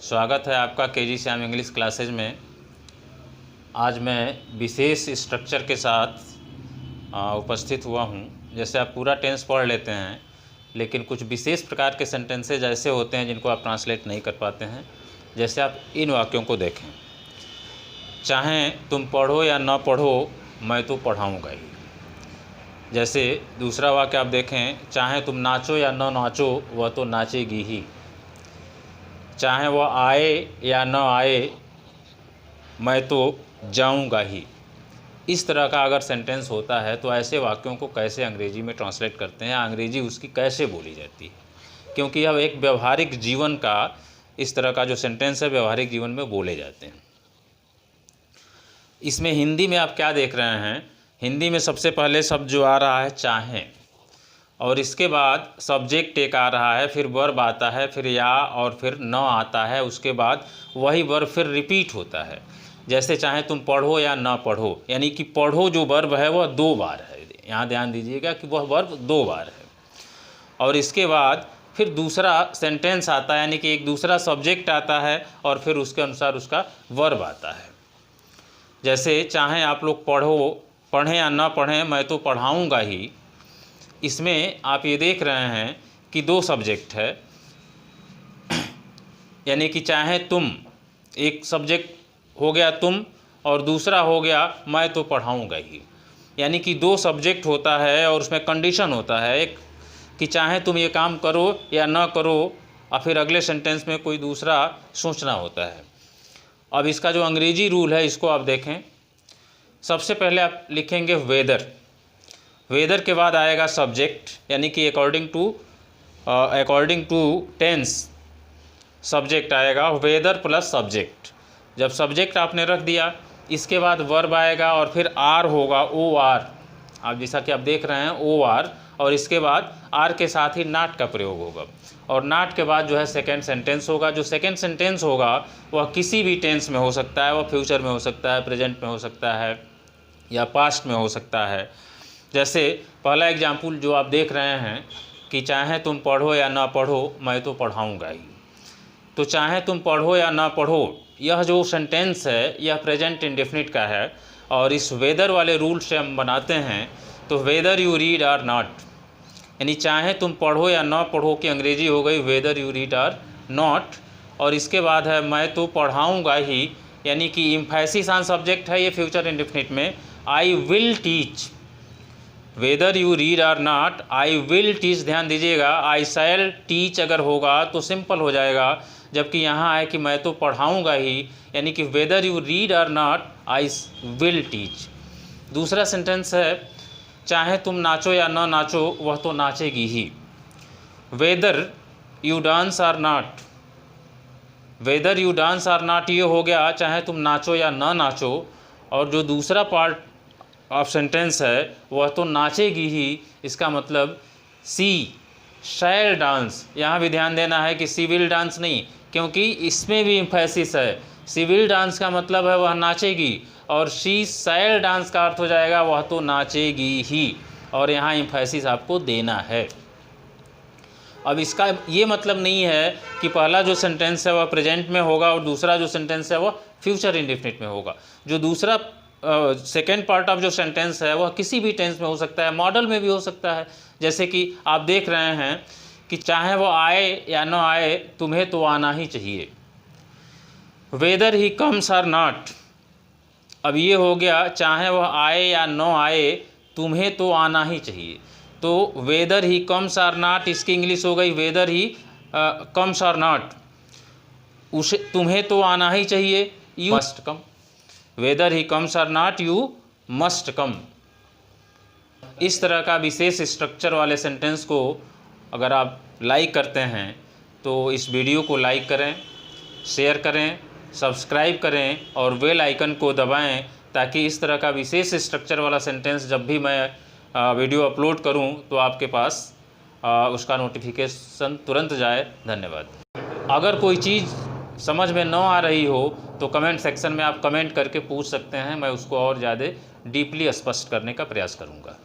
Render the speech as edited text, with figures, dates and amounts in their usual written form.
स्वागत है आपका केजी श्याम इंग्लिश क्लासेज में। आज मैं विशेष स्ट्रक्चर के साथ उपस्थित हुआ हूं। जैसे आप पूरा टेंस पढ़ लेते हैं, लेकिन कुछ विशेष प्रकार के सेंटेंसेज ऐसे होते हैं जिनको आप ट्रांसलेट नहीं कर पाते हैं। जैसे आप इन वाक्यों को देखें, चाहे तुम पढ़ो या ना पढ़ो मैं तो पढ़ाऊँगा ही। जैसे दूसरा वाक्य आप देखें, चाहे तुम नाचो या ना नाचो वह तो नाचेगी ही। चाहे वह आए या न आए मैं तो जाऊंगा ही। इस तरह का अगर सेंटेंस होता है तो ऐसे वाक्यों को कैसे अंग्रेजी में ट्रांसलेट करते हैं, अंग्रेजी उसकी कैसे बोली जाती है, क्योंकि यह एक व्यवहारिक जीवन का, इस तरह का जो सेंटेंस है व्यवहारिक जीवन में बोले जाते हैं। इसमें हिंदी में आप क्या देख रहे हैं, हिंदी में सबसे पहले शब्द जो आ रहा है चाहे, और इसके बाद सब्जेक्ट एक आ रहा है, फिर वर्ब आता है, फिर या और फिर न आता है, उसके बाद वही वर्ब फिर रिपीट होता है। जैसे चाहे तुम पढ़ो या ना पढ़ो, यानी कि पढ़ो जो वर्ब है वह 2 बार है। यहाँ ध्यान दीजिएगा कि वह वर्ब 2 बार है। और इसके बाद फिर दूसरा सेंटेंस आता है, यानी कि एक दूसरा सब्जेक्ट आता है और फिर उसके अनुसार उसका वर्ब आता है। जैसे चाहे आप लोग पढ़ें या ना पढ़ें मैं तो पढ़ाऊँगा ही। इसमें आप ये देख रहे हैं कि 2 सब्जेक्ट है, यानी कि चाहे तुम, एक सब्जेक्ट हो गया तुम और दूसरा हो गया मैं तो पढ़ाऊँगा ही। यानी कि 2 सब्जेक्ट होता है और उसमें कंडीशन होता है, एक कि चाहे तुम ये काम करो या ना करो, और फिर अगले सेंटेंस में कोई दूसरा सोचना होता है। अब इसका जो अंग्रेजी रूल है इसको आप देखें। सबसे पहले आप लिखेंगे वेदर, वेदर के बाद आएगा सब्जेक्ट, यानी कि अकॉर्डिंग टू टेंस सब्जेक्ट आएगा, वेदर प्लस सब्जेक्ट। जब सब्जेक्ट आपने रख दिया, इसके बाद वर्ब आएगा और फिर आर होगा, ओ आर, आप जैसा कि आप देख रहे हैं ओ आर, और इसके बाद आर के साथ ही नाट का प्रयोग होगा, और नाट के बाद जो है सेकेंड सेंटेंस होगा। जो सेकेंड सेंटेंस होगा वह किसी भी टेंस में हो सकता है, वह फ्यूचर में हो सकता है, प्रेजेंट में हो सकता है या पास्ट में हो सकता है। जैसे पहला एग्जाम्पल जो आप देख रहे हैं कि चाहे तुम पढ़ो या ना पढ़ो मैं तो पढ़ाऊँगा ही। तो चाहे तुम पढ़ो या ना पढ़ो, यह जो सेंटेंस है यह प्रेजेंट इंडेफिनिट का है, और इस वेदर वाले रूल से हम बनाते हैं। तो whether you read or not, यानी चाहे तुम पढ़ो या ना पढ़ो की अंग्रेजी हो गई whether you read or not, और इसके बाद है मैं तो पढ़ाऊँगा ही, यानी कि एम्फेसिस ऑन सब्जेक्ट है ये फ्यूचर इंडेफिनिट में। I will teach, whether you read or not I will teach, ध्यान दीजिएगा। आई शैल टीच अगर होगा तो सिंपल हो जाएगा, जबकि यहाँ है कि मैं तो पढ़ाऊँगा ही, यानी कि whether you read or not I will teach. दूसरा सेंटेंस है चाहे तुम नाचो या ना नाचो वह तो नाचेगी ही। Whether you dance or not, whether you dance or not ये हो गया चाहे तुम नाचो या ना नाचो, और जो दूसरा पार्ट ऑफ सेंटेंस है वह तो नाचेगी ही। इसका मतलब सी शैल डांस, यहाँ भी ध्यान देना है कि सी विल डांस नहीं, क्योंकि इसमें भी एम्फेसिस है। सी विल डांस का मतलब है वह नाचेगी, और सी शैल डांस का अर्थ हो जाएगा वह तो नाचेगी ही, और यहाँ एम्फेसिस आपको देना है। अब इसका ये मतलब नहीं है कि पहला जो सेंटेंस है वह प्रेजेंट में होगा और दूसरा जो सेंटेंस है वह फ्यूचर इंडेफिनिट में होगा। जो दूसरा सेकेंड पार्ट ऑफ जो सेंटेंस है वह किसी भी टेंस में हो सकता है, मॉडल में भी हो सकता है। जैसे कि आप देख रहे हैं कि चाहे वो आए या न आए तुम्हें तो आना ही चाहिए। Whether he comes or not, अब ये हो गया चाहे वह आए या न आए तुम्हें तो आना ही चाहिए। तो whether he comes or not, इसकी इंग्लिश हो गई whether he comes or not, उसे तुम्हें तो आना ही चाहिए, you must come. Whether he comes or not you must come. इस तरह का विशेष स्ट्रक्चर वाले सेंटेंस को अगर आप लाइक करते हैं तो इस वीडियो को लाइक करें, शेयर करें, सब्सक्राइब करें और बेल आइकन को दबाएं, ताकि इस तरह का विशेष स्ट्रक्चर वाला सेंटेंस जब भी मैं वीडियो अपलोड करूं तो आपके पास उसका नोटिफिकेशन तुरंत जाए। धन्यवाद। अगर कोई चीज़ समझ में न आ रही हो तो कमेंट सेक्शन में आप कमेंट करके पूछ सकते हैं, मैं उसको और ज़्यादा डीपली स्पष्ट करने का प्रयास करूँगा।